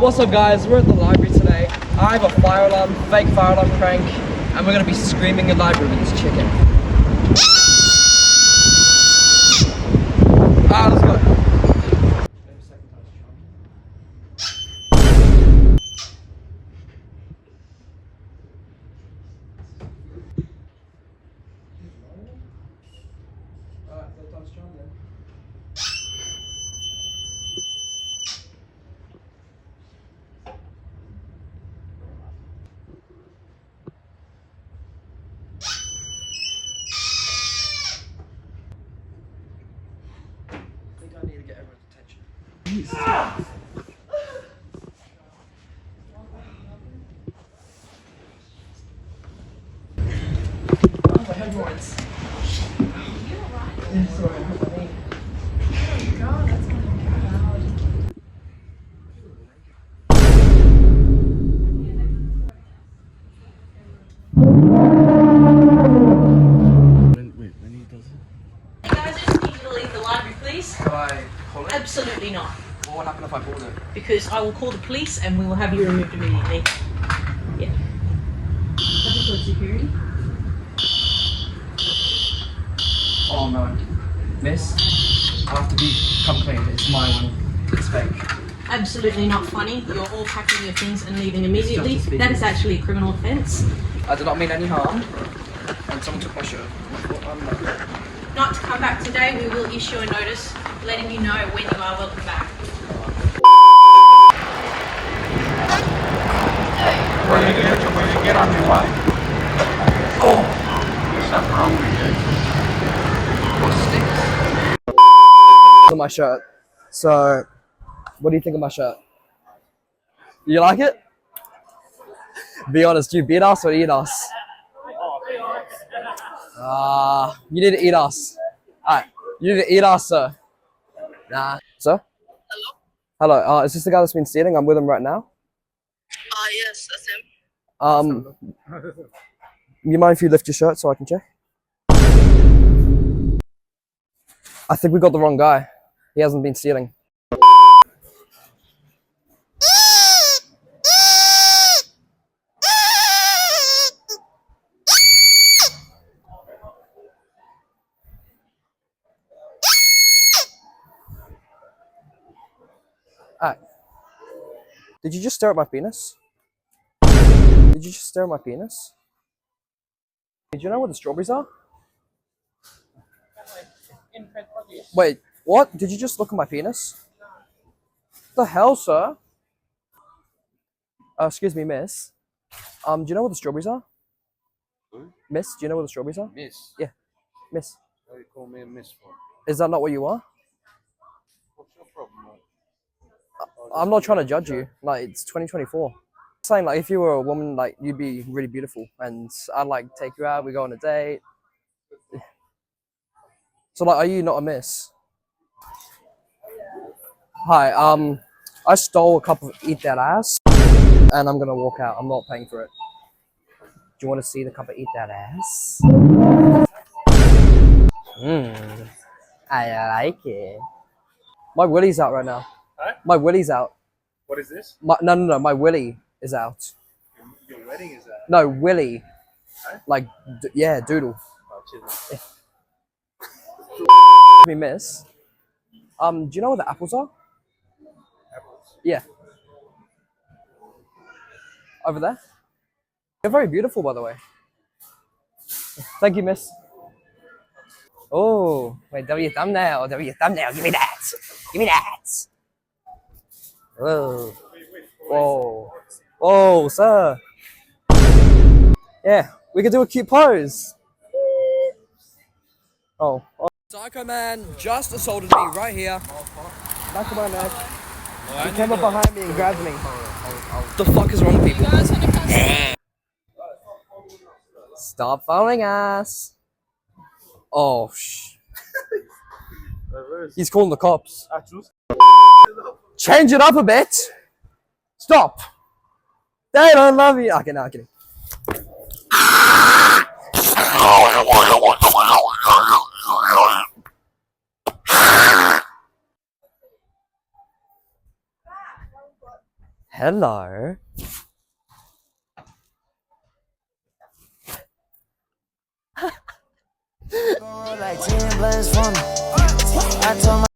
What's up guys, we're at the library today. I have a fire alarm, fake fire alarm prank, and we're gonna be screaming in the library with this chicken. Let's go. I need to get everyone's attention. Oh, my hemorrhoids. You alright? Yeah, sorry, I hurt my knee. Oh god, that's gonna be loud. When he does it. Hey guys, I just need you to leave the library, please. Can I call it? Absolutely not. What would happen if I pulled it? Because I will call the police and we will have you removed immediately. Yeah. Have you called security? Oh no. Miss, I have to come clean. It's my one. It's fake. Absolutely not funny. You're all packing your things and leaving immediately. Justice That is actually a criminal offence. I did not mean any harm. And someone took my shirt. Not to come back today, we will issue a notice letting you know when you are welcome back. When you get on your way. Oh, there's something wrong with you. On my shirt. So, what do you think of my shirt? You like it? Be honest, do you beat us or eat us? You need to eat us. Alright, you need to eat us, sir. Nah. Sir? Hello. Hello, is this the guy that's been stealing? I'm with him right now. Yes, that's him. You mind if you lift your shirt so I can check? I think we got the wrong guy. He hasn't been stealing. Alright. Did you just stare at my penis? Did you just stare at my penis? Do you know where the strawberries are? Wait, what? Did you just look at my penis? What the hell, sir? Excuse me, miss. Do you know where the strawberries are? Who? Miss, do you know where the strawberries are? Miss. Yeah, miss. Why do you call me a miss for? Is that not what you are? What's your problem, mate? I'm not trying to judge you. Like, it's 2024. I'm saying, like, if you were a woman, like, you'd be really beautiful. And I'd, like, take you out, we go on a date. So, like, are you not a miss? Hi, I stole a cup of Eat That Ass. And I'm gonna walk out. I'm not paying for it. Do you want to see the cup of Eat That Ass? I like it. My willy's out right now. Huh? My willy's out. What is this? No, my willy is out. Your wedding is that? No, willy. Huh? Like, yeah, doodle. Oh, cheers. Me miss. Do you know where the apples are? Apples. Yeah. Over there. You're very beautiful, by the way. Thank you, miss. Oh, wait, W thumbnail, W thumbnail. Give me that. Give me that. Whoa. Whoa. Whoa, sir. Yeah, we could do a cute pose. Oh. Psycho man just assaulted me right here. Back of my neck. He came up behind me and grabbed me. What the fuck is wrong with people? Stop following us. Oh, he's calling the cops. Change it up a bit. Stop. They don't love you. Okay, no, I'm kidding. Hello. Like 10 blunts from me. I told my